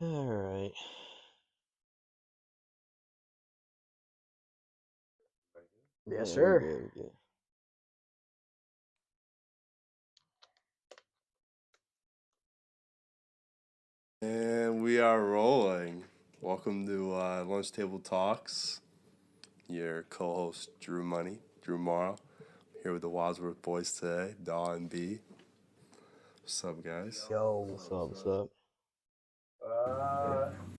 All right. Yes, Yeah, sir. we're good. And we are rolling. Welcome to Lunch Table Talks. Your co-host Drew Morrow, here with the Wadsworth boys today, Daw and B. What's up, guys? Yo. What's up? What's up?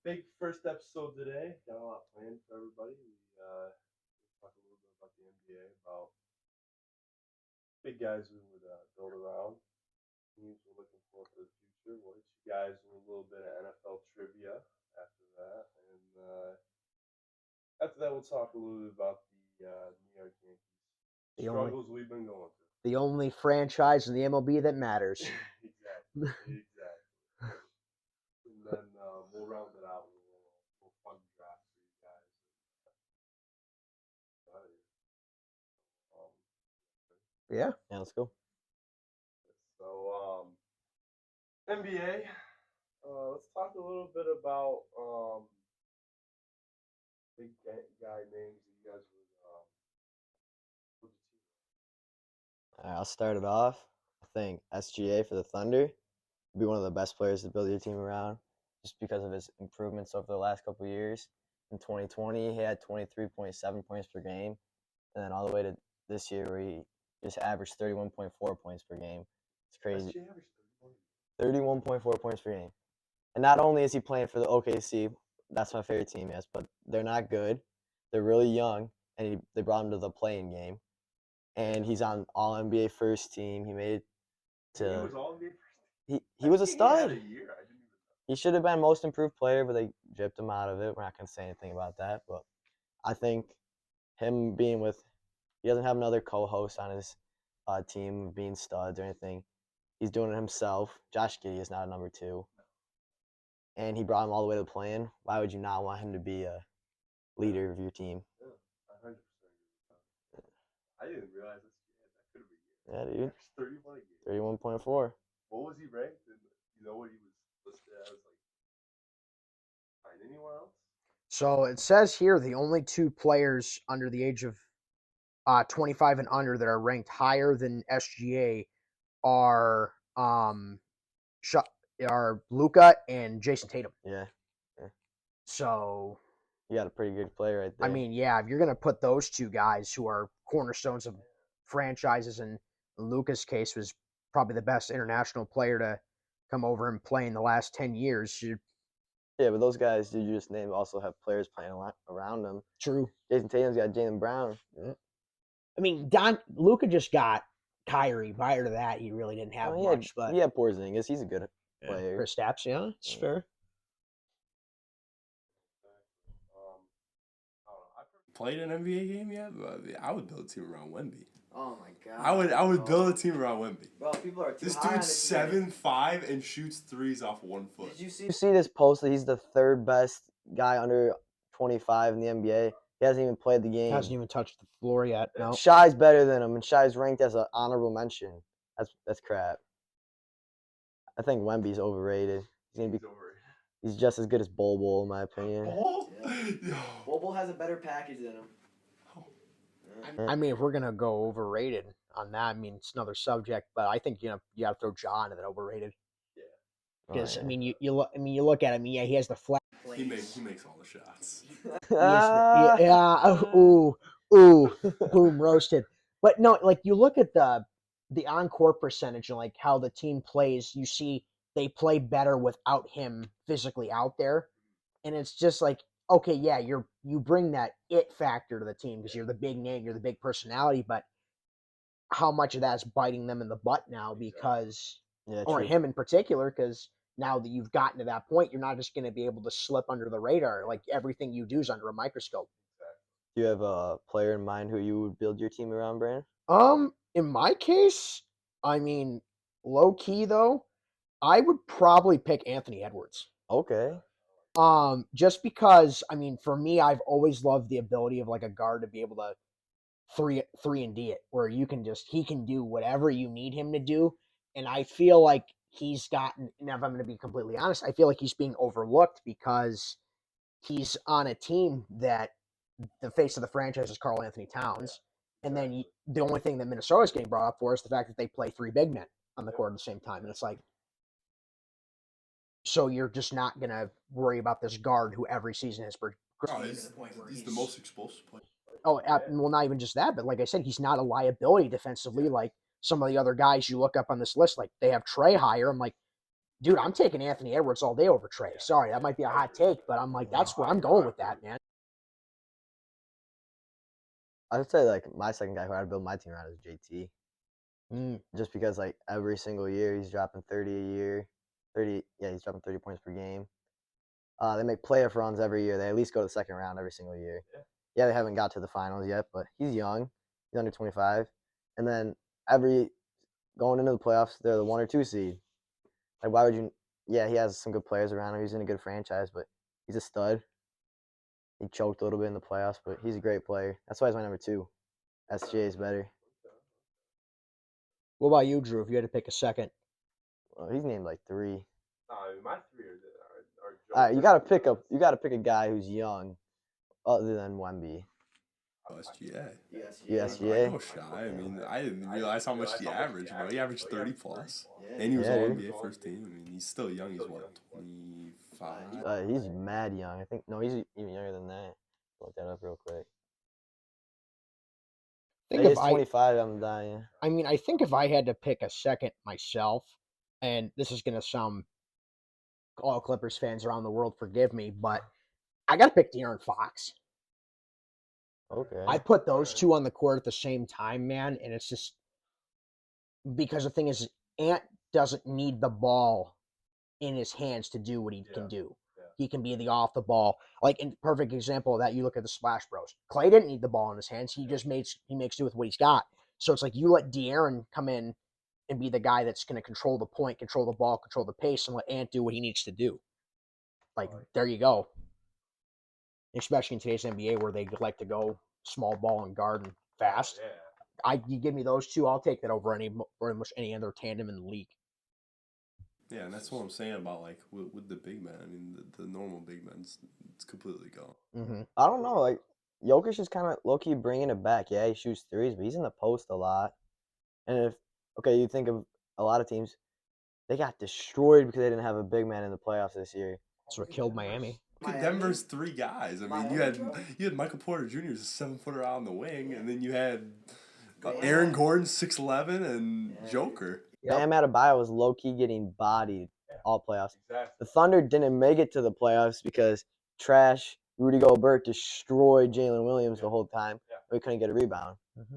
Big first episode today. Got a lot planned for everybody. We talk a little bit about the NBA, about big guys we would build around, teams we're looking for the future. We'll hit you guys with a little bit of NFL trivia after that, and after that we'll talk a little bit about the New York Yankees The only, struggles we've been going through. the only franchise in the MLB that matters. Exactly. And then we'll round it out with a little fun draft for you guys. Yeah. Yeah, let's go. So NBA. Let's talk a little bit about big guy names that you guys would put the team. All right, I'll start it off. I think SGA for the Thunder would be one of the best players to build your team around, just because of his improvements over the last couple of years. In 2020, he had 23.7 points per game, and then all the way to this year where he just averaged 31.4 points per game. It's crazy. SGA averaged 31.4 points per game. And not only is he playing for the OKC, that's my favorite team, yes, but they're not good. They're really young, and they brought him to the playing game. And he's on All NBA first team. He made it He to. was all NBA first. He was a He had stud. a year. I didn't even know. He should have been most improved player, but they gypped him out of it. We're not gonna say anything about that, but I think him being with, he doesn't have another co-host on his team being studs or anything. He's doing it himself. Josh Giddey is not a number two, and he brought him all the way to the play-in. Why would you not want him to be a leader of your team? Yeah, 100% agree with that. I didn't realize that could have been Yeah, a dude. 31 a game. 31.4. What was he ranked? And you know what he was listed as? Like, find anyone else? So it says here the only two players under the age of 25 and under that are ranked higher than SGA are are Luka and Jason Tatum. Yeah. So You got a pretty good player right there. I mean, yeah, if you're gonna put those two guys who are cornerstones of franchises, and Luka's case was probably the best international player to come over and play in the last 10 years. Yeah, but those guys you just named also have players playing around them. True. Jason Tatum's got Jaylen Brown. Yeah. I mean, Luka just got Kyrie. Prior to that, he really didn't have much. But he had Porzingis. He's a good player. Chris Stapps, yeah, it's fair. Played an NBA game yet? But I would build a team around Wemby. Oh my god. I would build a team around Wemby. Bro, people are too This high on dude's this 7'5" and shoots threes off 1 foot. Did you see? You see this post that he's the third best guy under 25 in the NBA. He hasn't even played the game. Hasn't even touched the floor yet. No. Shai's better than him, and Shai's ranked as an honorable mention. That's crap. I think Wemby's overrated. He's just as good as Bol Bol, in my opinion. Yeah. Bobo has a better package than him. I mean, if we're gonna go overrated on that, I mean it's another subject, but I think you got to throw Ja into that overrated. Yeah. Because I mean you look at him. Yeah, he has the flat. He makes all the shots. Ooh, boom, roasted. But no, like you look at the on-court percentage and like how the team plays. You see they play better without him physically out there, and it's just like, okay, yeah, you bring that it factor to the team because you're the big name, you're the big personality, but how much of that's biting them in the butt now because, or true. him in particular, because now that you've gotten to that point, you're not just going to be able to slip under the radar. Like everything you do is under a microscope. Do you have a player in mind who you would build your team around, Brandon? In my case, I mean, low key though, I would probably pick Anthony Edwards. Okay. Just because, I mean, for me, I've always loved the ability of like a guard to be able to three and D it, where he can do whatever you need him to do. And I feel like he's gotten. And if I'm going to be completely honest, I feel like he's being overlooked because he's on a team that the face of the franchise is Karl Anthony Towns, and then the only thing that Minnesota's getting brought up for is the fact that they play 3 big men on the court at the same time, and it's like, so you're just not going to worry about this guard who every season has. He's the most explosive player. Oh, well, not even just that, but like I said, he's not a liability defensively like some of the other guys you look up on this list. Like they have Trey higher. I'm like, dude, I'm taking Anthony Edwards all day over Trey. Sorry, that might be a hot take, but I'm like, that's where I'm going with that, man. I would say like my second guy who I'd build my team around is JT. Just because like every single year he's dropping 30 a year, he's dropping 30 points per game. They make playoff runs every year. They at least go to the second round every single year. Yeah, they haven't got to the finals yet, but he's young. He's under 25, and then going into the playoffs, they're the 1 or 2 seed. Like, why would you? Yeah, he has some good players around him. He's in a good franchise, but he's a stud. He choked a little bit in the playoffs, but he's a great player. That's why he's my number 2. SGA is better. What about you, Drew? If you had to pick a second, well, he's named like 3. My 3 are All right, you got to pick a guy who's young, other than Wemby. SGA. USGA. No shy. I mean, I didn't realize how much he averaged, bro. He averaged 30 plus. And he was all NBA first team. I mean, he's still young. He's what, 25? He's mad young. I think he's even younger than that. Look that up real quick. He's 25. I'm dying. I mean, I think if I had to pick a second myself, and this is gonna sound, all Clippers fans around the world forgive me, but I got to pick De'Aaron Fox. Okay. I put those two on the court at the same time, man, and it's just because the thing is, Ant doesn't need the ball in his hands to do what he can do. He can be the off the ball. Like, in perfect example of that, you look at the Splash Bros. Clay didn't need the ball in his hands. He just makes do with what he's got. So it's like you let De'Aaron come in and be the guy that's going to control the point, control the ball, control the pace, and let Ant do what he needs to do. Like, there you go. Especially in today's NBA where they like to go small ball and guard and fast. You give me those two, I'll take that over pretty much any other tandem in the league. Yeah, and that's what I'm saying about like with the big men. I mean, the normal big men, it's completely gone. Mm-hmm. I don't know. Like Jokic is kind of low key bringing it back. Yeah, he shoots threes, but he's in the post a lot. And you think of a lot of teams, they got destroyed because they didn't have a big man in the playoffs this year. That's what killed Miami. Look at Denver's 3 guys. I mean, you had Michael Porter Jr. as a 7-footer out on the wing, and then you had Aaron Gordon 6'11" and Joker. Bam Adebayo was low key getting bodied all playoffs. Exactly. The Thunder didn't make it to the playoffs because trash Rudy Gobert destroyed Jalen Williams the whole time. We couldn't get a rebound. Mm-hmm.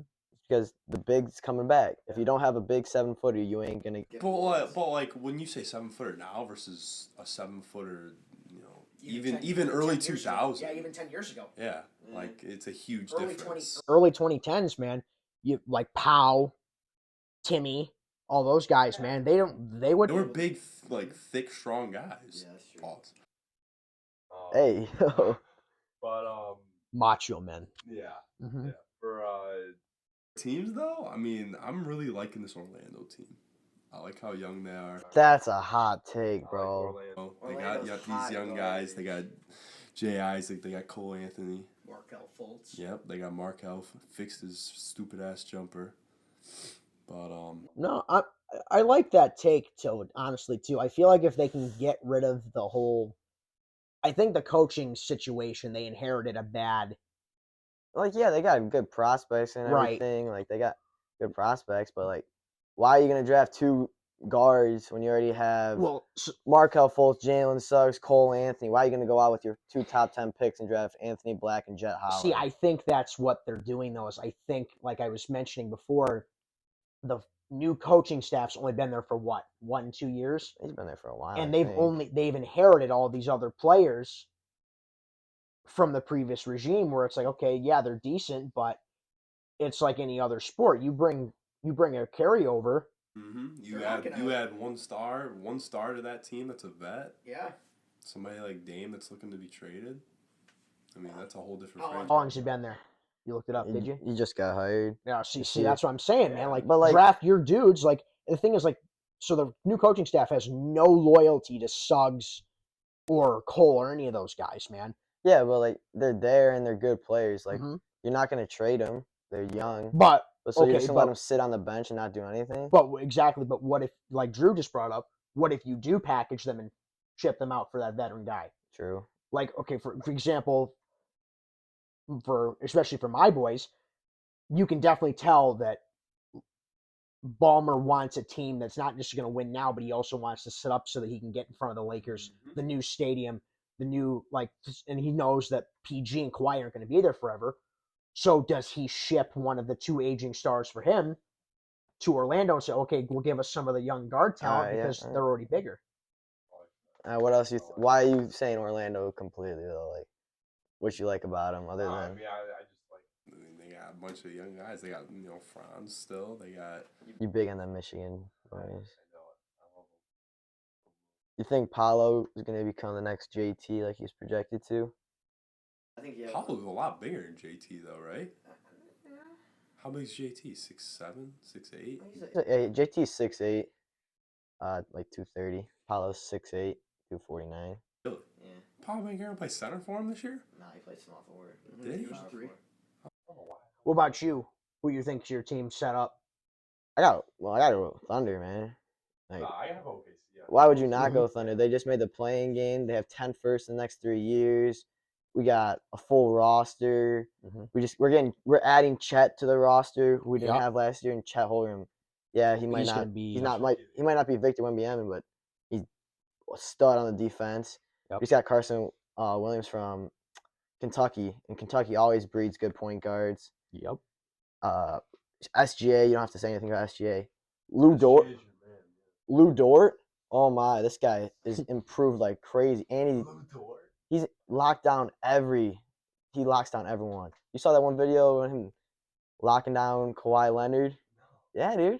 Because the big's coming back. If you don't have a big 7-footer, you ain't gonna. But like when you say 7-footer now versus a 7-footer, even early 2000s. Yeah, even 10 years ago. Yeah, like it's a huge difference. Early 2010s, man. You like Powell, Timmy, all those guys, man. They were big, like thick, strong guys. Yeah, pause. Hey. But macho men. Yeah. Mm-hmm. Yeah. For teams though, I mean, I'm really liking this Orlando team. I like how young they are. That's a hot take, bro. They got these young guys. They got Jay Isaac. They got Cole Anthony. Markelle Fultz. Yep, they got Markelle fixed his stupid ass jumper. But No, I like that take too. Honestly, too. I feel like if they can get rid of the whole, I think the coaching situation, they inherited a bad. Like, yeah, they got good prospects and everything. Right. Like, they got good prospects, but like, why are you gonna draft 2 guards when you already have Markelle Fultz, Jalen Suggs, Cole Anthony? Why are you gonna go out with your 2 top 10 picks and draft Anthony Black and Jet Howard? See, I think that's what they're doing though. Is I think, like I was mentioning before, the new coaching staff's only been there for what, 1-2 years? He's been there for a while, and they've inherited all these other players from the previous regime, where it's like, okay, yeah, they're decent, but it's like any other sport. You bring a carryover. Mm-hmm. You add one star to that team that's a vet. Yeah. Somebody like Dame that's looking to be traded. I mean, that's a whole different. How long has he been there? You looked it up, did you? You just got hired. Yeah. See, that's what I'm saying, man. Like, but like, draft your dudes. Like, the thing is, like, So the new coaching staff has no loyalty to Suggs or Cole or any of those guys, man. Yeah, but like they're there and they're good players. Like Mhm. you're not gonna trade them. They're young. But So you're okay, just gonna let but them sit on the bench and not do anything? but exactly. But what if, like Drew just brought up, what if you do package them and ship them out for that veteran guy? True. Like, okay, for example, especially for my boys, you can definitely tell that Ballmer wants a team that's not just going to win now, but he also wants to set up so that he can get in front of the Lakers, the new stadium, the new, like, and he knows that PG and Kawhi aren't going to be there forever. So does he ship one of the two aging stars for him to Orlando and say, okay, we'll give us some of the young guard talent because they're already bigger? What else why are you saying Orlando completely though? Like, what you like about them other than? I mean, I just like. I mean, they got a bunch of young guys. They got Franz still. They got. You big on the Michigan boys? I know it. I love them. You think Paolo is gonna become the next JT like he's projected to? I think yeah. Paolo's a lot bigger than JT though, right? How big is JT? 6'7", 6'8"? Hey, JT's 6'8", like 230. Paolo's 6'8", 249. Really? Yeah. Paolo been here to play center for him this year? Nah, he played small forward. Did he? Power forward. What about you? Who you think's your team set up? I got to go Thunder, man. Like, I have OKC. Yeah. why would you not go Thunder? They just made the playing game. They have 10 firsts in the next 3 years. We got a full roster. We're adding Chet to the roster who we didn't have last year, and Chet Holmgren. Yeah, he might not be Victor Wembanyama, but he's a stud on the defense. Yep. We just got Carson Williams from Kentucky, and Kentucky always breeds good point guards. Yep. SGA, you don't have to say anything about SGA. Lou Dort. Oh my, this guy is improved like crazy, and he's locked down he locks down everyone. You saw that one video of him locking down Kawhi Leonard? Yeah, dude.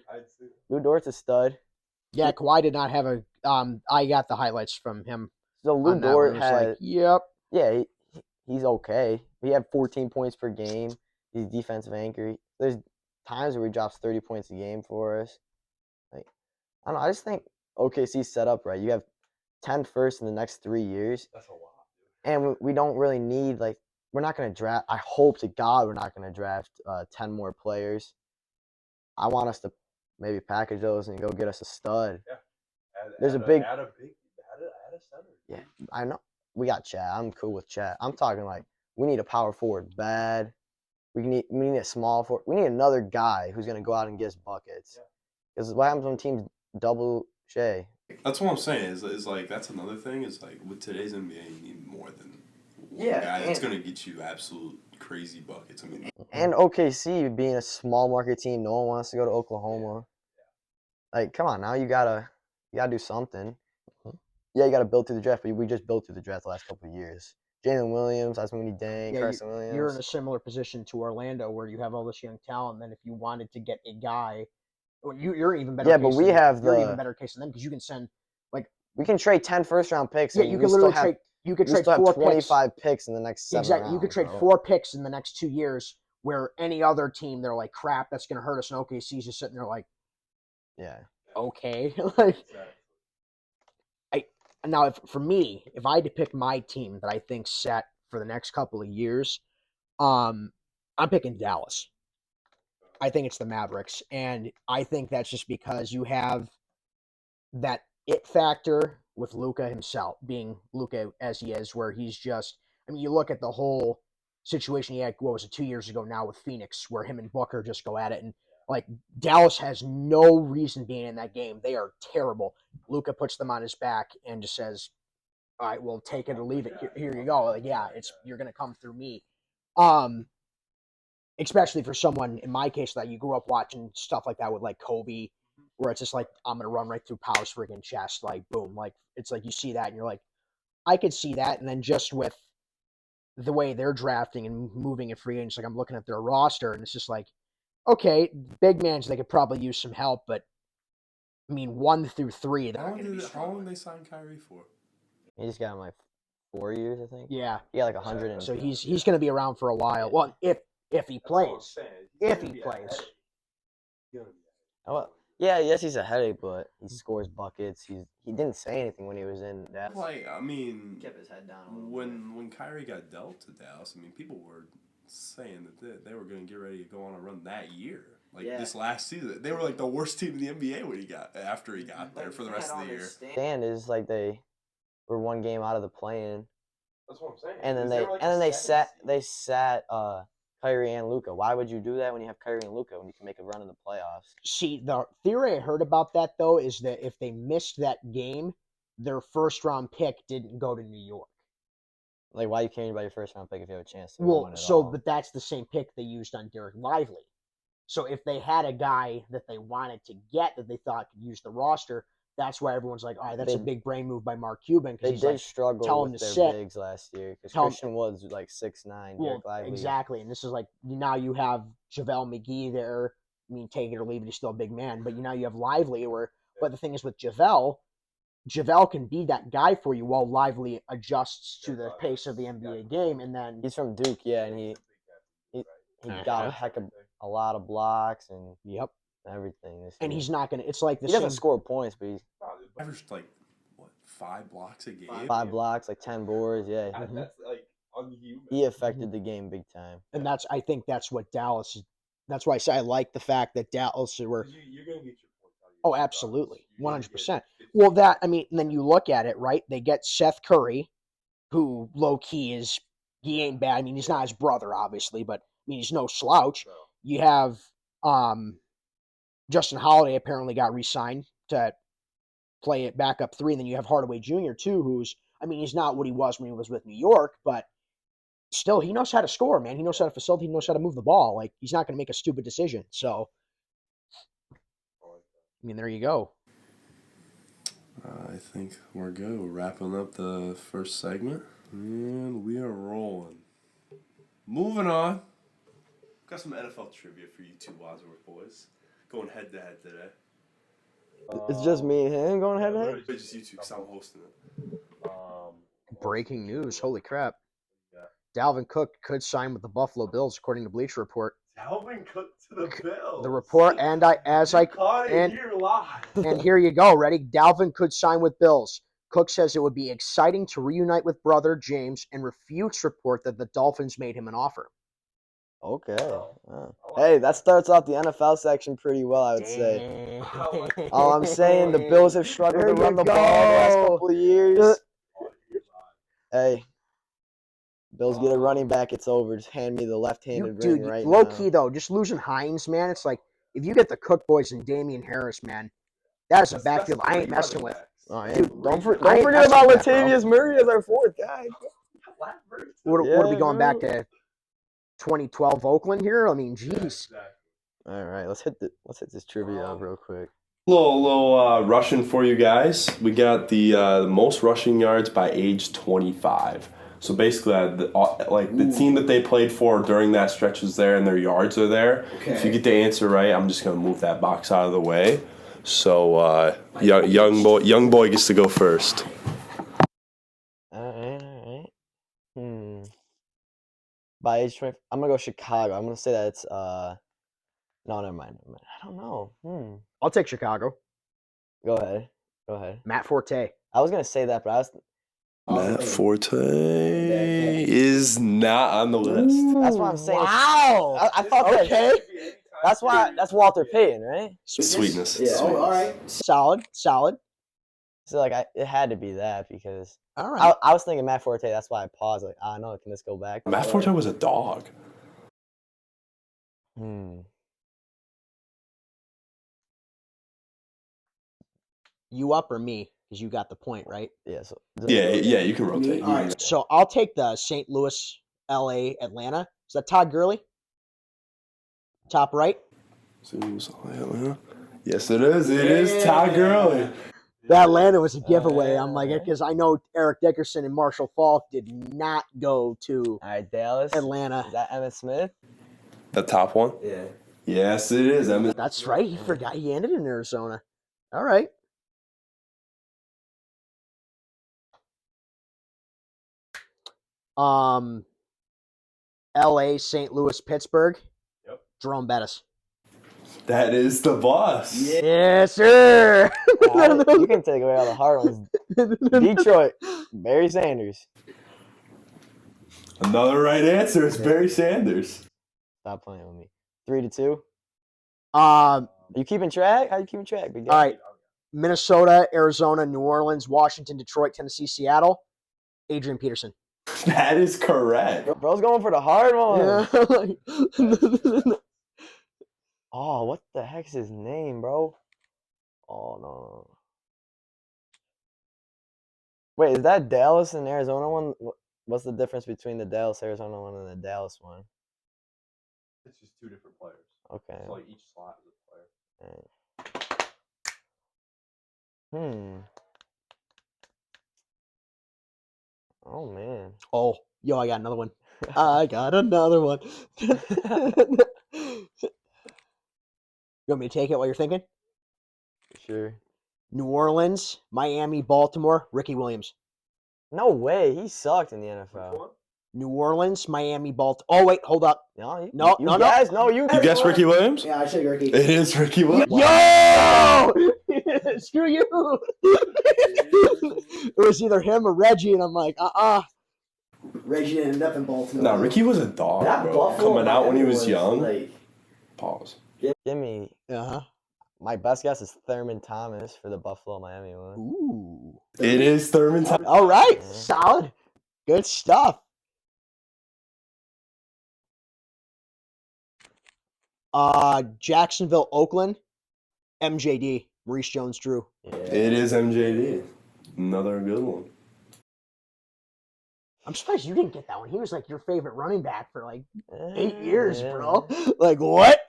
Lou Dort's a stud. Yeah, Kawhi did not have a. I got the highlights from him. So Lou Dort had. Like, yep. Yeah, he's okay. He had 14 points per game. He's defensive anchor. There's times where he drops 30 points a game for us. Like, I don't know. I just think OKC's set up right. You have 10 firsts in the next 3 years. That's a lot. And we don't really need, like, we're not going to draft. I hope to God we're not going to draft 10 more players. I want us to maybe package those and go get us a stud. Yeah. There's a big. big. Add a center. Yeah, I know. We got Chad. I'm cool with Chad. I'm talking like we need a power forward bad. We need a small forward. We need another guy who's going to go out and get us buckets. Because what happens when teams double Shea? That's what I'm saying. Is like that's another thing. Is like with today's NBA, you need more than one guy that's going to get you absolute crazy buckets. I mean, and OKC being a small market team, no one wants to go to Oklahoma. Like, come on now, you gotta do something. Yeah, you gotta build through the draft, but we just built through the draft the last couple of years. Jalen Williams, Asmuni Dang, Carson Williams. You're in a similar position to Orlando where you have all this young talent. And then if you wanted to get a guy, well, you're even better. Yeah, but we have you're even better case than them because you can send we can trade 10 first-round picks. Yeah, you can literally trade. You could trade 4 25 picks in the next 7 Exactly. rounds, You could trade bro. 4 picks in the next 2 years. Where any other team, they're like, crap, that's going to hurt us. And OKC's just sitting there like, yeah, okay. Like, now, for me, if I had to pick my team that I think set for the next couple of years, I'm picking Dallas. I think it's the Mavericks, and I think that's just because you have that it factor with Luka himself, being Luka as he is, where he's just. I mean, you look at the whole situation he had. What was it 2 years ago now with Phoenix, where him and Booker just go at it, and like Dallas has no reason being in that game. They are terrible. Luka puts them on his back and just says, "All right, well, take it or leave it. Here you go. Like, yeah, you're gonna come through me." Especially for someone in my case that you grew up watching stuff like that with like Kobe, where it's just like I'm gonna run right through Powell's freaking chest, like boom, like it's like you see that and you're like, I could see that, and then just with the way they're drafting and moving in free agents, like I'm looking at their roster and it's just like, okay, big mans they could probably use some help, but I mean 1 through 3. How long did they sign Kyrie for? he just got him like 4 years, I think. Yeah, he got like 100. So he's gonna be around for a while. Well, if he plays, if he plays. Yeah, yes, he's a headache, but he scores buckets. He didn't say anything when he was in that. Like, I mean, Kept his head down a little bit. when Kyrie got dealt to Dallas, I mean, people were saying that they were going to get ready to go on a run that year. Like this last season, they were like the worst team in the NBA when he got there for the rest of the year. Stand is like they were one game out of the play-in, That's what I'm saying. and then Because were, like, they sat Kyrie and Luka. Why would you do that when you have Kyrie and Luka when you can make a run in the playoffs? See, the theory I heard about that though is that if they missed that game, their first round pick didn't go to New York. Like, why are you caring about your first round pick if you have a chance to Well, win it so all? but that's the same pick they used on Derek Lively. So if they had a guy that they wanted to get that they thought could use the roster, that's why everyone's like, all right, that's a big brain move by Mark Cuban. They He's did like, struggle tell him with to their sit. bigs last year because Tell him- Christian Woods was like 6'9", well, Derek Lively. exactly. And this is like, now you have JaVale McGee there. I mean, take it or leave it, he's still a big man. But now you have Lively. But the thing is with JaVale can be that guy for you while Lively adjusts to the pace of the NBA game. And then He's from Duke, yeah, and he got a lot of blocks and yep. everything. And he's not gonna. It's like the he same. doesn't score points, but he's Averaged like what 5 blocks a game. 5 blocks, like 10 boards. Yeah, That's like unhuman. he affected the game big time. And I think that's what Dallas. That's why I say I like the fact that Dallas were. You're gonna get your points out of Oh, absolutely, 100%. Well, and then you look at it, right? They get Seth Curry, who low key he ain't bad. I mean, he's not his brother, obviously, but I mean, he's no slouch. You have Justin Holiday apparently got re-signed to play it back up 3, and then you have Hardaway Jr. too, he's not what he was when he was with New York, but still, he knows how to score, man. He knows how to facilitate. He knows how to move the ball. Like, he's not going to make a stupid decision. So, I mean, there you go. I think we're good. We're wrapping up the first segment, and we are rolling. Moving on. Got some NFL trivia for you two Wadsworth boys. Going head to head today. It's just me and him going head to head. But just you two, because I'm hosting it. Breaking news. Holy crap. Dalvin Cook could sign with the Buffalo Bills, according to Bleacher Report. Dalvin Cook to the Bills. The report, and here you go. Ready? Dalvin could sign with Bills. Cook says it would be exciting to reunite with brother James and refutes report that the Dolphins made him an offer. Okay. Hey, that starts off the NFL section pretty well, I would say. All I'm saying, the Bills have struggled to run the ball the last couple of years. Hey, Bills get a running back, it's over. Just hand me the left-handed ring right now. Low key though, just losing Hines, man. It's like if you get the Cook boys and Damian Harris, man, that's a backfield I ain't messing with. Oh, yeah. Don't forget about Latavius Murray as our fourth guy. What are we going back to 2012 Oakland here? I mean, jeez. All right, let's hit this trivia up real quick. Little rushing for you guys. We got the most rushing yards by age 25. So basically, the team that they played for during that stretch is there, and their yards are there. Okay. If you get the answer right, I'm just gonna move that box out of the way. So young boy gets to go first. All right. By age 20, I'm gonna go Chicago. I'm gonna say that it's no, never mind. I don't know. I'll take Chicago. Go ahead. Matt Forte. I was gonna say that, but I was. Matt Forte is not on the list. That's what I'm saying. Wow. I thought that. Okay. That's Walter Payton, right? Sweetness. Yeah. Oh, all right. Solid. So it had to be that because all right. I was thinking Matt Forte. That's why I paused. Like, I know. Can this go back? Matt Forte was a dog. You up or me? Because you got the point, right? Yeah. Yeah. You can rotate. All right. So I'll take the St. Louis, L.A., Atlanta. Is that Todd Gurley? Top right. Yes, it is. It is Todd Gurley. That Atlanta was a giveaway. I'm like, because I know Eric Dickerson and Marshall Faulk did not go to Dallas, Atlanta. Is that Emmitt Smith? The top one? Yeah. Yes, it is. That's right. He forgot he ended in Arizona. All right. L.A., St. Louis, Pittsburgh. Yep. Jerome Bettis. That is the boss. Yes, sir. Alright, you can take away all the hard ones. Detroit, Barry Sanders. Another right answer is Barry Sanders. Stop playing with me. 3-2. Um, You keeping track? How you keeping track, big guy? all right. Minnesota, Arizona, New Orleans, Washington, Detroit, Tennessee, Seattle. Adrian Peterson. That is correct. Bro's going for the hard one. Yeah. Oh, what the heck's his name, bro? Oh no. Wait, is that Dallas and Arizona one? What's the difference between the Dallas Arizona one and the Dallas one? It's just two different players. Okay. So like each slot is a player. Oh man. Oh, yo, I got another one. I got another one. You want me to take it while you're thinking? Sure. New Orleans, Miami, Baltimore, Ricky Williams. No way. He sucked in the NFL. One? New Orleans, Miami, Baltimore. Oh, wait, hold up. No, you, No, you no, no. guys, no, you. You guess Ricky Williams? Yeah, I said Ricky. It is Ricky Williams. Yo! Screw you. It was either him or Reggie, and I'm like, Reggie ended up in Baltimore. No, Ricky was a dog, That bro. Buffalo Coming out when he Miami was young. Like, Pause. Give me. Uh-huh. My best guess is Thurman Thomas for the Buffalo Miami one. Ooh. It is Thurman Thomas. All right, Yeah. solid. Good stuff. Jacksonville, Oakland, MJD, Maurice Jones-Drew. It is MJD. Another good one. I'm surprised you didn't get that one. He was like your favorite running back for like 8 Eh, years, yeah. bro. Like what?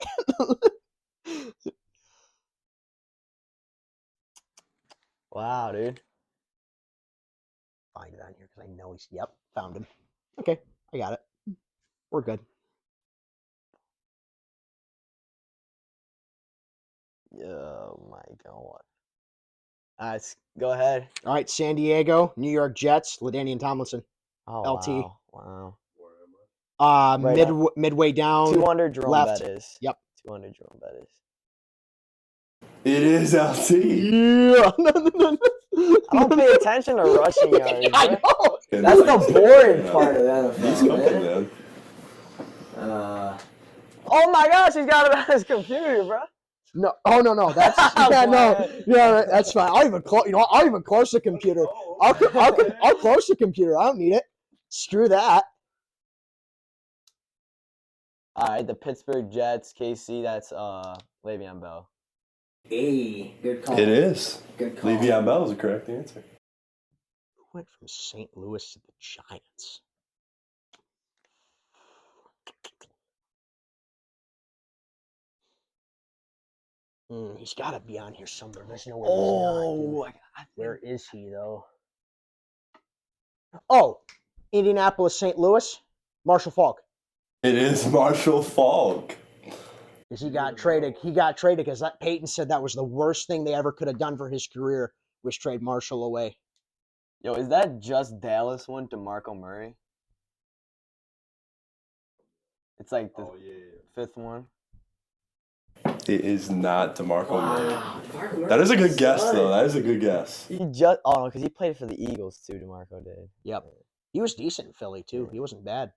Wow, dude. Find it on here because I know he's. Yep, found him. Okay, I got it. We're good. Oh my god. All right, go ahead. All right, San Diego, New York Jets, LaDainian Tomlinson. Oh, LT. Wow. Where am I? Right Midway down. 200 Jerome left. Bettis. Yep. 200 Jerome Bettis. It is LT. Yeah. I don't pay attention to rushing yards. I bro. know. That's the boring Yeah. part of the NFL. He's cooking, man. man. Oh my gosh, he's got it on his computer, bro. No. Oh no. That's yeah. No. Yeah. That's fine. I'll even close. You know. I'll even close the computer. I'll close the computer. I don't need it. Screw that. All right, the Pittsburgh Jets, KC. That's Le'Veon Bell. Hey, good call. It is. Good call. Le'Veon Bell is the correct answer. Who went from St. Louis to the Giants? He's got to be on here somewhere. There's no way. Oh, He's not, dude. Where is he though? Oh, Indianapolis, St. Louis, Marshall Faulk. It is Marshall Faulk. Because he got traded. He got traded because Peyton said that was the worst thing they ever could have done for his career was trade Marshall away. Yo, is that just Dallas one, DeMarco Murray? It's like the Oh yeah. fifth one. It is not DeMarco Murray. Wow. DeMarco That is a good Murray's guess, stud. though. That is a good guess. He just because he played for the Eagles too. DeMarco did. Yep. He was decent in Philly too. He wasn't bad.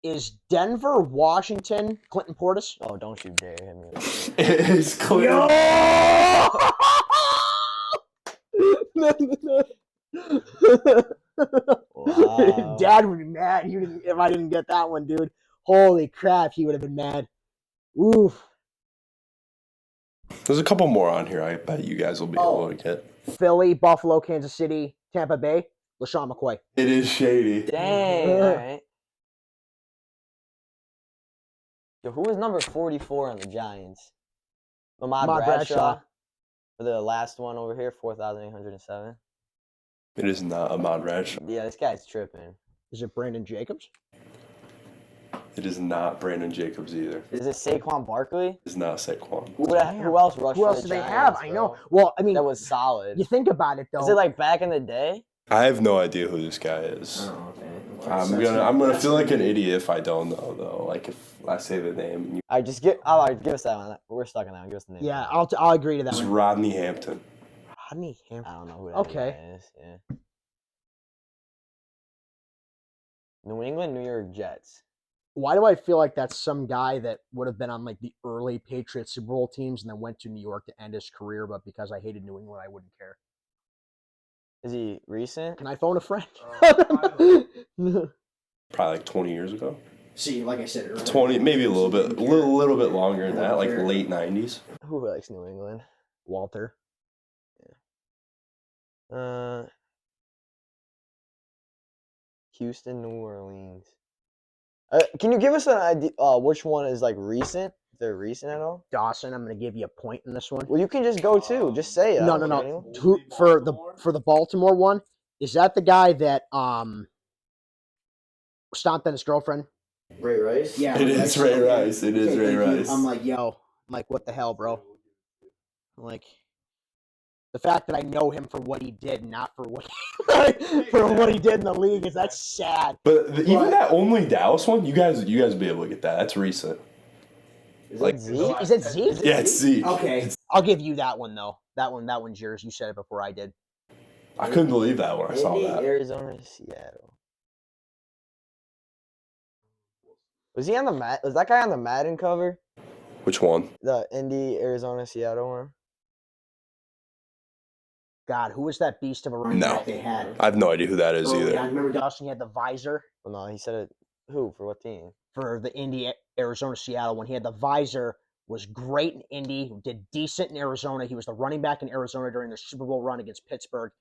Is Denver, Washington, Clinton Portis? Oh, don't you dare hit me. With It is clear. Wow. Dad would be mad if I didn't get that one, dude. Holy crap, he would have been mad. Oof. There's a couple more on here I bet you guys will be able to get. Philly, Buffalo, Kansas City, Tampa Bay, LaShawn McCoy. It is Shady. Dang. All right. Yo, who was number 44 on the Giants? Ahmad Bradshaw. For the last one over here, 4,807. It is not Ahmad Bradshaw. Yeah, this guy's tripping. Is it Brandon Jacobs? It is not Brandon Jacobs either. Is it Saquon Barkley? It is not Saquon. Who else rushed Who for else the do they Giants, have? I bro? know. Well, I mean, That was solid. you think about it though. Is it like back in the day? I have no idea who this guy is. Oh, okay. I'm gonna feel like an idiot if I don't know though. Like if I say the name, and All right, just give. All right, give us that one. We're stuck on that one. Give us the name. Yeah, I'll agree to that it's one. Rodney Hampton. Rodney I Hampton. don't know who that Okay. guy is. Yeah. New England, New York Jets. Why do I feel like that's some guy that would have been on like the early Patriots Super Bowl teams and then went to New York to end his career, but because I hated New England, I wouldn't care. Is he recent? Can I phone a friend? Probably like 20 years ago. See, like I said earlier. 20, maybe a little bit longer than that, like late 90s. Who likes New England? Walter. Houston, New Orleans. Can you give us an idea? Which one is like recent? Is there recent at all? Dawson, I'm going to give you a point in this one. Well, you can just go too. Just say it. I No. don't care anymore. Who, for the Baltimore one, is that the guy that stomped on his girlfriend? Ray Rice? Yeah. It is Ray Rice. It is Ray thank you. Rice. I'm like, yeah. Yo, I'm like, what the hell, bro? I'm like, the fact that I know him for what he did, not for what for what he did in the league, is that's sad. But even that only Dallas one, you guys be able to get that. That's recent. Is Like- that Z? Is it Z? Yeah, it's Zeke. Okay. I'll give you that one though. That one's yours. You said it before I did. I couldn't believe that when I saw Indy, that. Arizona, Seattle. Was he on the Mad? Was that guy on the Madden cover? Which one? The Indy, Arizona, Seattle one. God, who was that beast of a running No. back? They had. I have no idea who that is Oh, yeah, I either. remember Dawson, he had the visor Well, no, he said it. Who for what team? for the Indy, Arizona, Seattle. When he had the visor, was great in Indy, did decent in Arizona. He was the running back in Arizona during the Super Bowl run against Pittsburgh.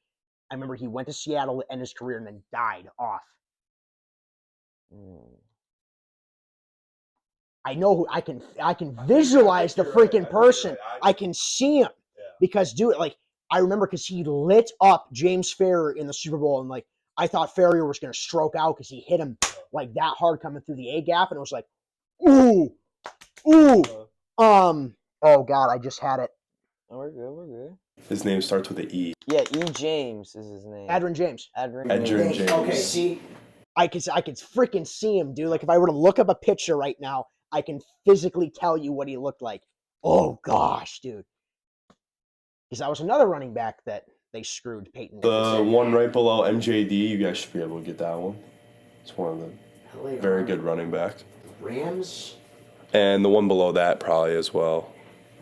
I remember he went to Seattle to end his career and then died off. I know who I can visualize the freaking person. I can see him because dude, like I remember because he lit up James Farrier in the Super Bowl and like I thought Farrier was gonna stroke out because he hit him like that hard coming through the A gap and it was like, ooh. Oh God, I just had it. Oh, we're good. We're good. His name starts with an E. Yeah, E. James is his name. Adrian James. Adrian James. Okay, see? I could freaking see him, dude. Like if I were to look up a picture right now, I can physically tell you what he looked like. Oh gosh, dude. Because that was another running back that they screwed Peyton. The one right below MJD, you guys should be able to get that one. It's one of the LA very good running backs. Rams? And the one below that probably as well.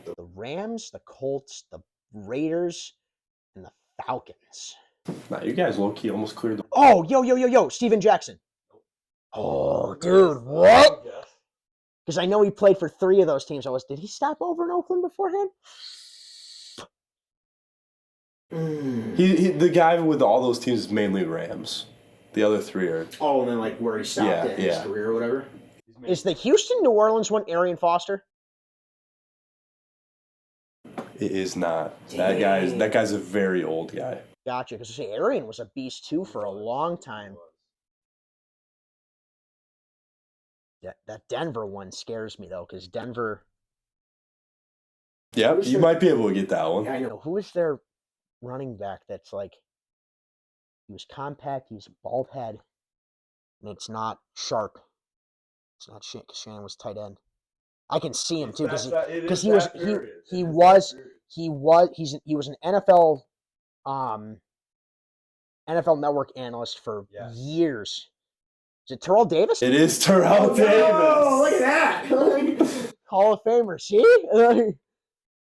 The Rams, the Colts, the Raiders, and the Falcons. Nah, you guys low-key almost cleared the... Oh, yo, Steven Jackson. Oh, dude, what? Because I know he played for 3 of those teams. Did he stop over in Oakland beforehand? He the guy with all those teams is mainly Rams. The other 3 are... Oh, and then like where he stopped Yeah, at his yeah. career or whatever? Is the Houston New Orleans one Arian Foster? It is not. That guy's a very old guy. Gotcha. Because Arian was a beast too for a long time. That Denver one scares me though, because Denver. Yeah, you might be able to get that one. I know who is their running back that's like. He was compact. He was bald head, and it's not Sharp. It's not Shane. Because Shannon was tight end. I can see him too because he was an NFL NFL Network analyst for years. Is it Terrell Davis? It is Terrell Davis. Oh, look at that! Hall of Famer. See,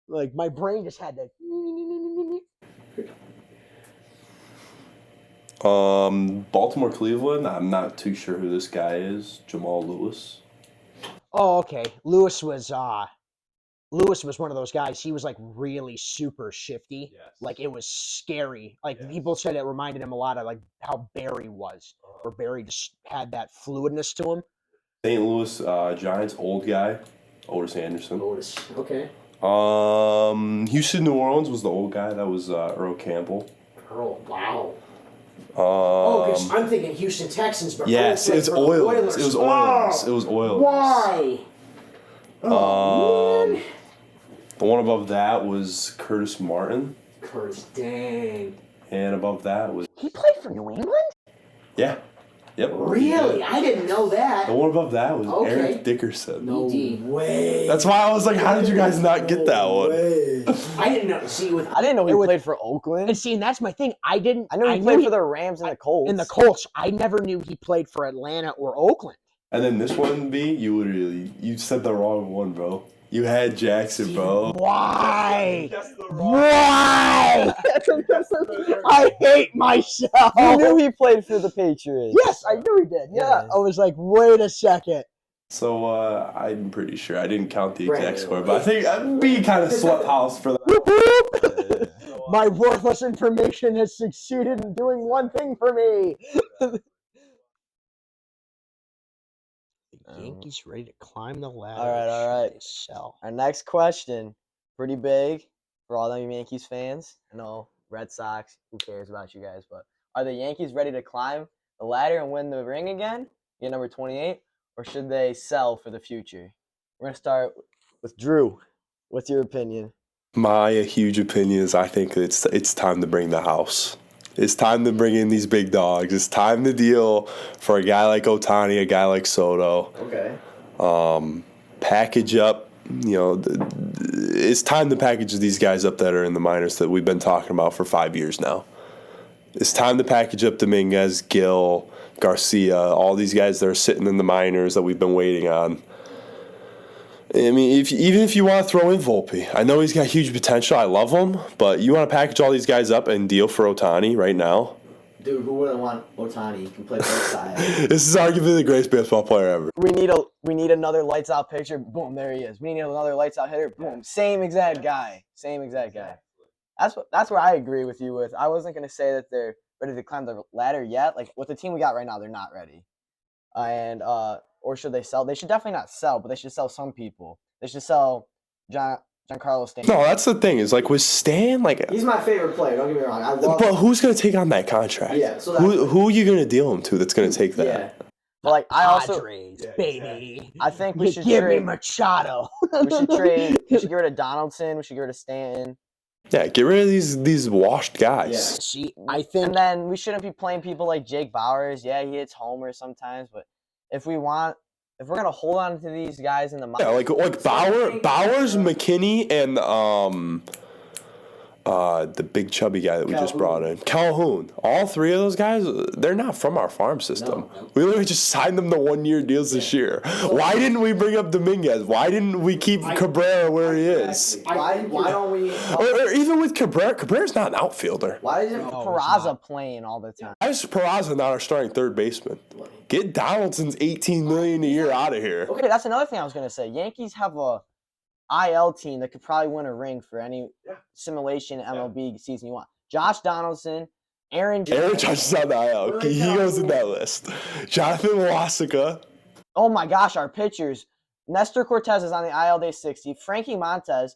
like my brain just had to. Baltimore, Cleveland. I'm not too sure who this guy is. Jamal Lewis. Oh, okay. Lewis was one of those guys. He was like really super shifty. Yes. Like it was scary. Like people said it reminded him a lot of like how Barry was, where Barry just had that fluidness to him. St. Louis Giants, old guy. Otis Anderson. Otis. Okay. Houston, New Orleans was the old guy. That was Earl Campbell. Oh, wow. Because I'm thinking Houston Texans, but yes, it's Oilers. It was Oilers. It was Oilers. Why? Oh, man. The one above that was Curtis Martin, Curtis, dang. and above that was He played for New England? yeah. Yep. Really? I didn't know that. The one above that was Okay. Eric Dickerson. No way. That's why I was like, how did you guys not get that one? I didn't know. See, with I didn't know he would- played for Oakland. And see, and that's my thing. I knew he played for the Rams and the Colts. in the Colts. I never knew he played for Atlanta or Oakland. And then this one, B, you said the wrong one, bro. You had Jackson, bro. Why? Guess the wrong. Why? I hate myself. You knew he played for the Patriots. Yes, I knew he did. Yeah. Yeah. I was like, wait a second. So I'm pretty sure I didn't count the exact Right. score, but I think B kind of swept house for that. My worthless information has succeeded in doing one thing for me. The Yankees ready to climb the ladder. All right. Should they sell? Our next question, pretty big for all them Yankees fans. I know Red Sox, who cares about you guys, but are the Yankees ready to climb the ladder and win the ring again? Get number 28, or should they sell for the future? We're gonna start with Drew. What's your opinion? My huge opinion is I think it's time to bring the house. It's time to bring in these big dogs. It's time to deal for a guy like Ohtani, a guy like Soto. Okay. Package up, it's time to package these guys up that are in the minors that we've been talking about for 5 years now. It's time to package up Dominguez, Gill, Garcia, all these guys that are sitting in the minors that we've been waiting on. I mean, even if you want to throw in Volpe, I know he's got huge potential. I love him, but you want to package all these guys up and deal for Ohtani right now? dude, who wouldn't want Ohtani? He can play both sides. This is arguably the greatest baseball player ever. We need another lights out pitcher. Boom, there he is. We need another lights out hitter. Boom, same exact guy. Same exact guy. That's where I agree with you with. I wasn't gonna say that they're ready to climb the ladder yet. Like with the team we got right now, they're not ready. Or should they sell? They should definitely not sell, but they should sell some people. They should sell Giancarlo Stanton. No, that's the thing. Is like with Stan, like, He's my favorite player. Don't get me wrong. I love. but who's gonna take on that contract? Yeah, so who are you gonna deal him to? That's gonna take that. Yeah. But like I also, Padres, baby. I think we You should give me trade. Machado. We should trade. We should get rid of Donaldson. We should get rid of Stanton. Yeah, get rid of these washed guys. Yeah. See, I think And then we shouldn't be playing people like Jake Bowers. Yeah, he hits homers sometimes, but if we're gonna hold on to these guys in the Yeah, like Bowers, McKinney, and the big chubby guy that we just brought in, Calhoun. All three of those guys, they're not from our farm system. No. We literally just signed them to 1 year deals this year. Why didn't we bring up Dominguez? Why didn't we keep Cabrera where he is? Why don't we? Or even with Cabrera's not an outfielder. Why isn't Peraza playing all the time. Why is Peraza not our starting third baseman? Get Donaldson's $18 million a year out of here. Okay, that's another thing I was gonna say. Yankees have a IL team that could probably win a ring for any simulation MLB season you want. Josh Donaldson, Aaron Judge is on the IL. He goes in that list. Jonathan Wasika. Oh my gosh, our pitchers. Nestor Cortez is on the IL day 60. Frankie Montez.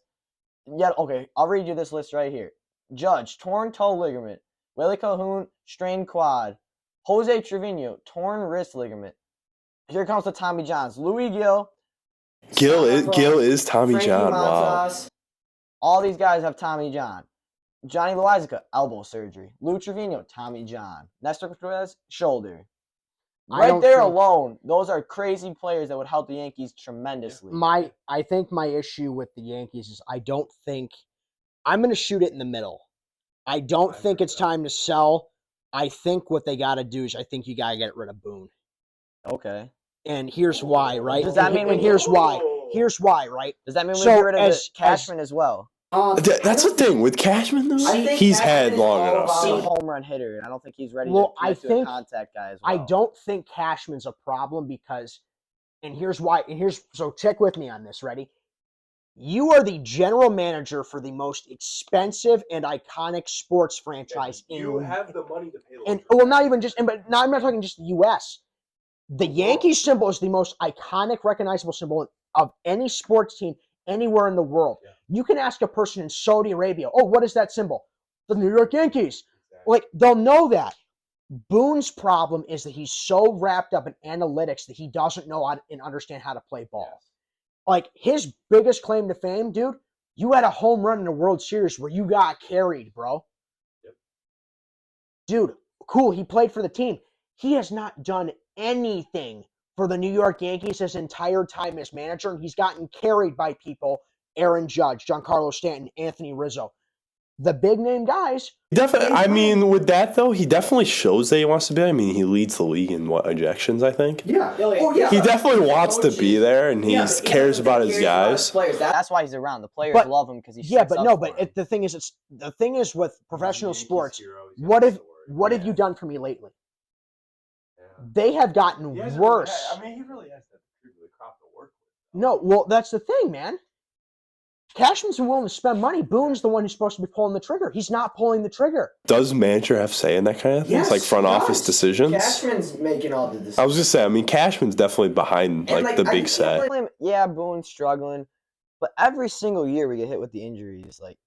Okay, I'll read you this list right here. Judge, torn toe ligament. Willie Calhoun, strained quad. Jose Trevino, torn wrist ligament. Here comes the Tommy Johns. Louis Gill. Gill is Tommy Frankie John. Wow. Montas. All these guys have Tommy John. Johnny Loizaga, elbow surgery. Lou Trevino, Tommy John. Nestor Cortez, shoulder. Right there alone, those are crazy players that would help the Yankees tremendously. I think my issue with the Yankees is I don't think I'm going to shoot it in the middle. I don't think it's time to sell. I think what they got to do is I think you got to get rid of Boone. Okay. And here's why, right? Does that mean and here's why. Here's why, right? Does that mean we So get rid of as- Cashman as well? That's the thing with Cashman, though. I think He's Cashman had is long all enough. He's a about- home run hitter, and I don't think he's ready Well, to I commit to a think- contact guy as I well. don't think Cashman's a problem because, and here's why. So check with me on this. Ready? You are the general manager for the most expensive and iconic sports franchise You in have the money to pay those. and well, not even just, but now I'm not talking just the U.S. The Yankees symbol is the most iconic, recognizable symbol of any sports team anywhere in the world. Yeah. You can ask a person in Saudi Arabia, "Oh, what is that symbol?" The New York Yankees. Like they'll know that. Boone's problem is that he's so wrapped up in analytics that he doesn't know how to, and understand how to play ball. Like his biggest claim to fame, dude, you had a home run in the World Series where you got carried, bro. Yep. Dude, cool. He played for the team. He has not done anything for the New York Yankees his entire time as manager, and he's gotten carried by people, Aaron Judge, Giancarlo Stanton, Anthony Rizzo. The big-name guys. Definitely. I mean, with that, though, he definitely shows that he wants to be. I mean, he leads the league in, ejections, I think? Yeah. Oh, yeah. He definitely wants to be there, and he cares about his guys. Players. That's why he's around. The players love him because he's the thing is with professional sports. What have you done for me lately? Yeah. They have gotten worse. I mean, he really has to contribute the crop to work with. No, well, that's the thing, man. Cashman's willing to spend money. Boone's the one who's supposed to be pulling the trigger. He's not pulling the trigger. Does manager have say in that kind of thing? Yes, Like front office decisions? Cashman's making all the decisions. I was just saying, I mean, Cashman's definitely behind the big say. Yeah, Boone's struggling, but every single year we get hit with the injuries. Like,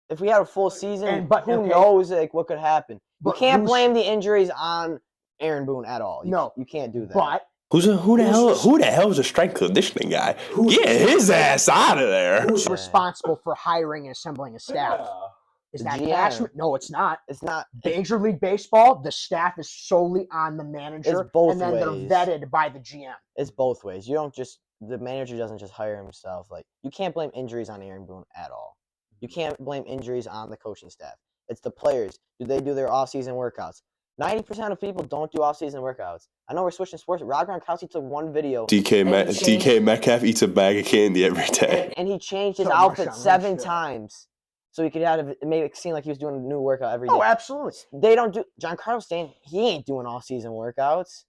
if we had a full season, who knows what could happen? You can't blame the injuries on Aaron Boone at all. You can't do that. But who the hell is a strength conditioning guy? Get his ass out of there. Who's responsible for hiring and assembling a staff? Is that Cashman? No, it's not. It's not. Major League Baseball, the staff is solely on the manager, It's both and then ways. they're vetted by the GM. It's both ways. The manager doesn't just hire himself. Like, you can't blame injuries on Aaron Boone at all. You can't blame injuries on the coaching staff. It's the players. Do they do their off-season workouts? 90% of people don't do off-season workouts. I know we're switching sports. Rob Gronkowski took one video. DK Metcalf eats a bag of candy every day. And he changed his outfit 7 times. So he could make it seem like he was doing a new workout every day. Oh, absolutely. They don't do – Giancarlo Stanton, he ain't doing off-season workouts.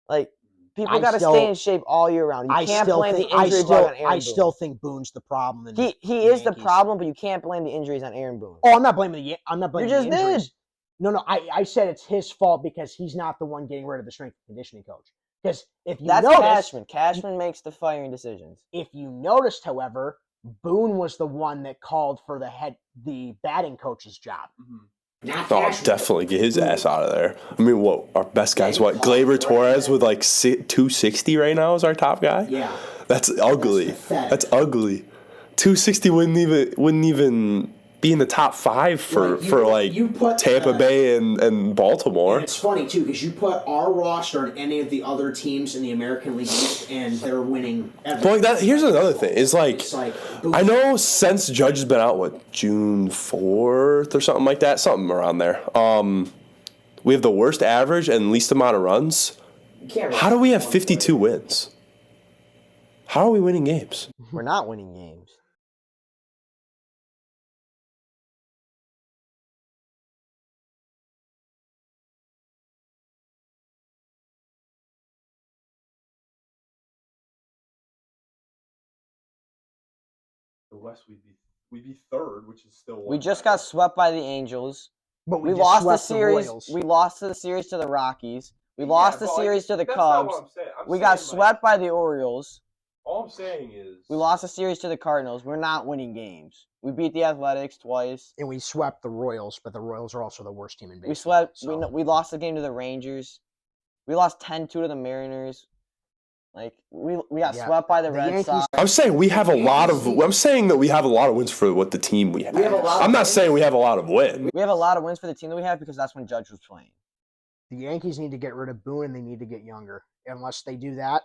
Like, people got to stay in shape all year round. You can't blame the injury bug on Aaron Boone. I still think Boone's the problem. He is the problem, but you can't blame the injuries on Aaron Boone. Oh, I'm not blaming the injuries. Did. No, I said it's his fault because he's not the one getting rid of the strength and conditioning coach. Because if you That's notice, Cashman makes the firing decisions. If you noticed, however, Boone was the one that called for the batting coach's job. Definitely get his ass out of there. I mean, what our best guys? What Gleyber Torres with 260 right now is our top guy. Yeah, that's ugly. That's ugly. 260 wouldn't even be in the top 5 for Tampa Bay and Baltimore. And it's funny too because you put our roster on any of the other teams in the American League East, and they're winning. Here's another thing: I know since Judge has been out, June 4th or something like that, something around there. We have the worst average and least amount of runs. How do we have 52 wins? How are we winning games? We're not winning games. The West, we'd be third, which is still. We just got swept by the Angels. But we lost the series. We lost the series to the Rockies. We lost the series to the Cubs. We got swept by the Orioles. All I'm saying is we lost the series to the Cardinals. We're not winning games. We beat the Athletics twice, and we swept the Royals. But the Royals are also the worst team in baseball. We lost the game to the Rangers. We lost 10-2 to the Mariners. Like we got swept by the Red Sox. I'm saying we have a lot of. I'm saying that we have a lot of wins for what the team we have. I'm not saying we have a lot of wins. We have a lot of wins for the team that we have because that's when Judge was playing. The Yankees need to get rid of Boone and they need to get younger. Unless they do that.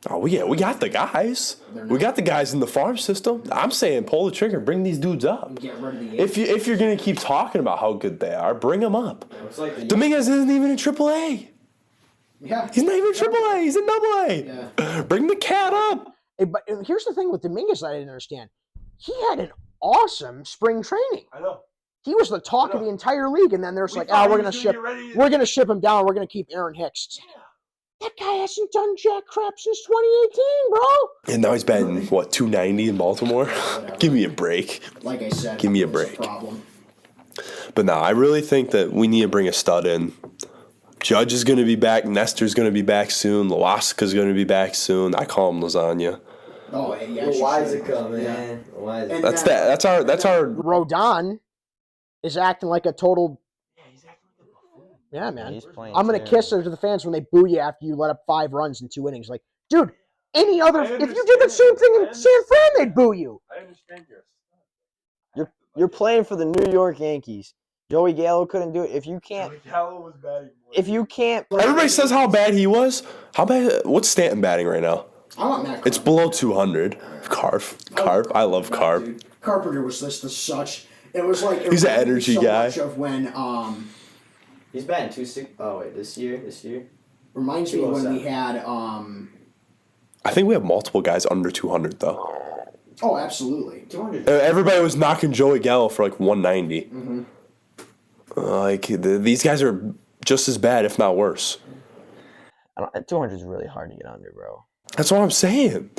Oh, we got the guys. We got the guys in the farm system. I'm saying pull the trigger, bring these dudes up. Get rid of the Yankees. If you're gonna keep talking about how good they are, bring them up. Dominguez isn't even in AAA. Yeah. He's not even AAA. He's in AA. Yeah. Bring the cat up. But here's the thing with Dominguez that I didn't understand. He had an awesome spring training. I know. He was the talk of the entire league, and then there's we're gonna ship him down. We're gonna keep Aaron Hicks. Yeah. That guy hasn't done jack crap since 2018, bro. And now he's batting 290 in Baltimore. Give me a break. Like I said, give me a break. But no, I really think that we need to bring a stud in. Judge is going to be back. Nestor's going to be back soon. Loaska's going to be back soon. I call him Lasagna. Oh, yeah. Loaisiga, man. That's our. Rodon is acting like a total. Yeah, he's acting like a buffoon. Yeah, man. He's playing I'm going to kiss her to the fans when they boo you after you let up 5 runs in 2 innings. Like, dude, if you did the same thing in San Fran, they'd boo you. I understand your. You're playing for the New York Yankees. Joey Gallo couldn't do it. If you can't, Gallo was batting. if you can't, Everybody says how bad he was. How bad? What's Stanton batting right now? I want Matt. It's below 200. Carp. I love Carp. Dude. Carpenter was just such. It was like He's an energy guy. Much of when He's batting 260. Oh wait, this year. reminds me when we had I think we have multiple guys under 200 though. Oh, absolutely. 200. Everybody was knocking Joey Gallo for like 190. Mm-hmm. These guys are just as bad, if not worse. 200 is really hard to get under, bro. That's what I'm saying.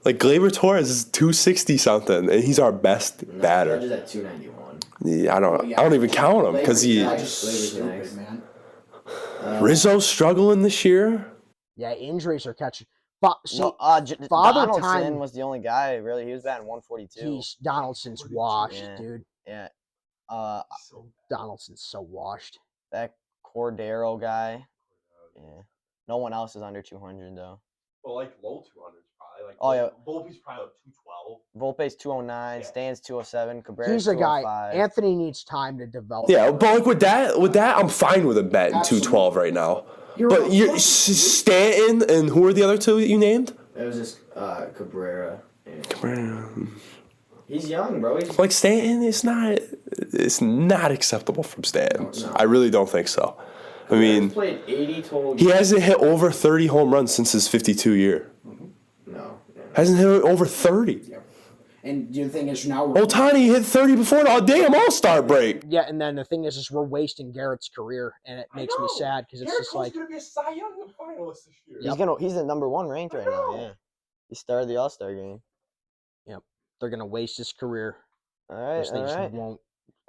Like Gleyber Torres is 260 something, and he's our best batter. Judge is at 291. Yeah, I don't even count him because he. Stupid, man. Rizzo's struggling this year. Yeah, injuries are catching. See, No, Father Donaldson Time- was the only guy really. He was batting 142. Donaldson's washed, Yeah. dude. Yeah. Donaldson's so washed. That Cordero guy. Yeah. No one else is under 200 though. Well, like low 200s probably. Like Oh, yeah. Volpe's probably like 212. Volpe's 209. Yeah. Stan's 207. Cabrera's He's a guy. 205. Anthony needs time to develop. Yeah, but like with that, I'm fine with him batting Absolutely. 212 right now. You're But right. you Stanton and who are the other two that you named? It was just Cabrera. And he's young, bro. He's Like Stanton, it's not acceptable from Stanton. No. I really don't think so. I he's mean, played 80 total. he hasn't hit over 30 home runs since his 52 year. No. Yeah. Hasn't hit over 30. And the thing is now we're Otani hit 30 before the damn All-Star break. Yeah, and then the thing is we're wasting Garrett's career, and it makes me sad because it's just like gonna be a Cy Young finalist this year. He's the number one ranked right now. Yeah. He started the All-Star game. they're gonna waste his career All right. because they All just right. won't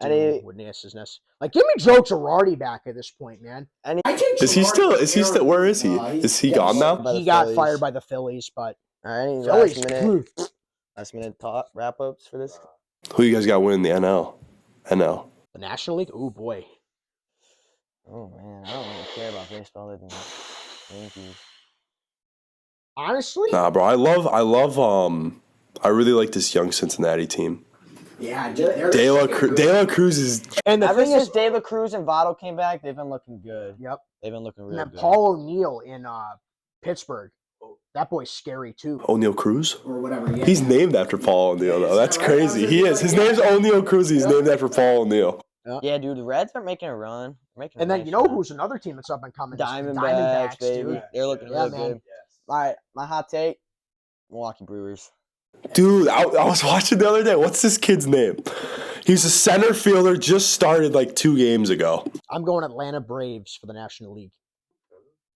do Any- what necessary. Like, give me Joe Girardi back at this point, man. I take Is he Girardi still? over Is he still? Where is he? he's- Is he yes. gone now? By the He got Phillies. fired by the Phillies, but All right. Any Phillies. last minute talk wrap ups for this. Who you guys got winning the NL? NL. The National League. Oh boy. Oh man, I don't really care about baseball other than the Yankees. Honestly, Nah, bro. I really like this young Cincinnati team. Yeah, they're De La Cruz is. and the Ever thing since is, De La Cruz and Votto came back, they've been looking good. yep. They've been looking And real then good. Paul O'Neill in Pittsburgh. That boy's scary too. O'Neill Cruz. or whatever. Yeah. He's named after Paul O'Neill, though. That's crazy. He is. His name's O'Neill Cruz. He's named after Paul O'Neill. Yeah, dude, the Reds are making a run. Making a And then nice you know run. who's another team that's up and coming? Is the Diamondbacks, baby. dude. They're looking Yeah, real man. good. All right, my hot take: Milwaukee Brewers. Dude, I was watching the other day. What's this kid's name? He's a center fielder, just started like 2 games ago. I'm going Atlanta Braves for the National League.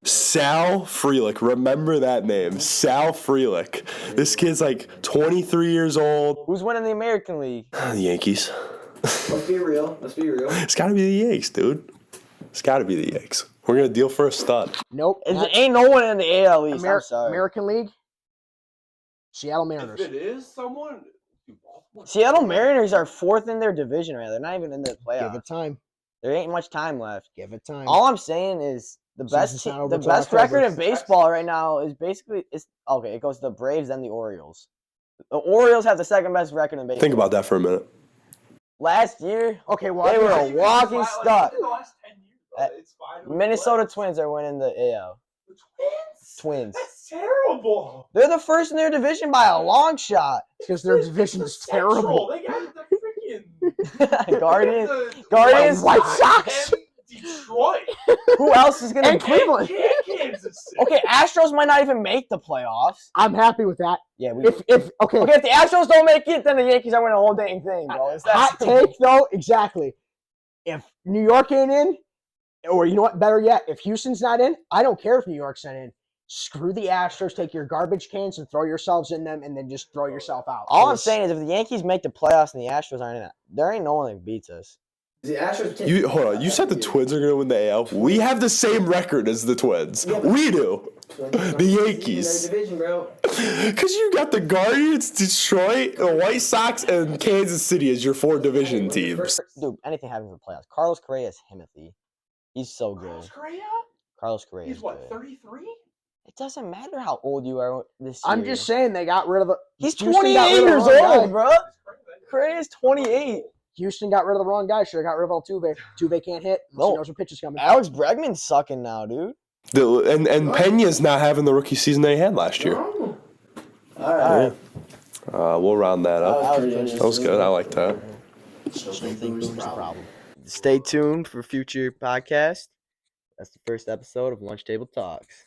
Sal Frelick. Remember that name. Sal Frelick. This kid's like 23 years old. Who's winning the American League? The Yankees. Let's be real. It's got to be the Yanks, dude. It's got to be the Yanks. We're going to deal for a stud. Nope. Ain't no one in the AL East. I'm sorry. American League. Seattle Mariners. If it is someone, dude, Baltimore- Seattle Mariners are 4th in their division right now. They're not even in the Give playoffs. it time. There ain't much time left. Give it time. All I'm saying is the best Season's not over the till best October. record in baseball right now is basically okay. It goes to the Braves then the Orioles. The Orioles have the second best record in baseball. Think about that for a minute. Last year, Okay, well, they were I a walking Like, stud. in the last 10 years, bro, it's fine with Minnesota the Twins are winning the AL. The Twins? Twins. That's terrible. They're the first in their division by a long shot. because their It's division the is Central. terrible. They got the freaking Guardians. the- Guardians. White Sox. and Detroit. Who else is gonna? And Cleveland. And Kansas City. Okay, Astros might not even make the playoffs. I'm happy with that. Yeah, we. If okay, Okay, if the Astros don't make it, then the Yankees are winning the whole dang thing, bro. It's that hot simple. take though, exactly. If New York ain't in, or you know what, better yet, if Houston's not in, I don't care if New York's not in. Screw the Astros, take your garbage cans and throw yourselves in them, and then just throw yourself out. All I'm 'Cause saying is, if the Yankees make the playoffs and the Astros aren't in it, there ain't no one that beats us. The Astros. You hold on. You said the Twins are going to win the AL. We have the same record as the Twins. We do. The Yankees. Their division, bro. Because you got the Guardians, Detroit, the White Sox, and Kansas City as your 4 division teams. Dude, anything happens in the playoffs. Carlos Correa is Timothy. He's so good. Carlos Correa? Carlos Correa He's is what, good. 33? It doesn't matter how old you are this year. I'm just saying they got rid of the. He's Houston got 28 rid of years the wrong old, guy. bro. Correa is 28. Houston got rid of the wrong guy. Should have got rid of Altuve. Altuve can't hit. Unless he No. knows when pitch is coming. Alex Bregman's sucking now, dude. And Pena's not having the rookie season they had last year. All All right. right. We'll round that up. That was pretty That was good. I like that. Still Still think think Boomer's Boomer's the the problem. problem. Stay tuned for future podcasts. That's the first episode of Lunch Table Talks.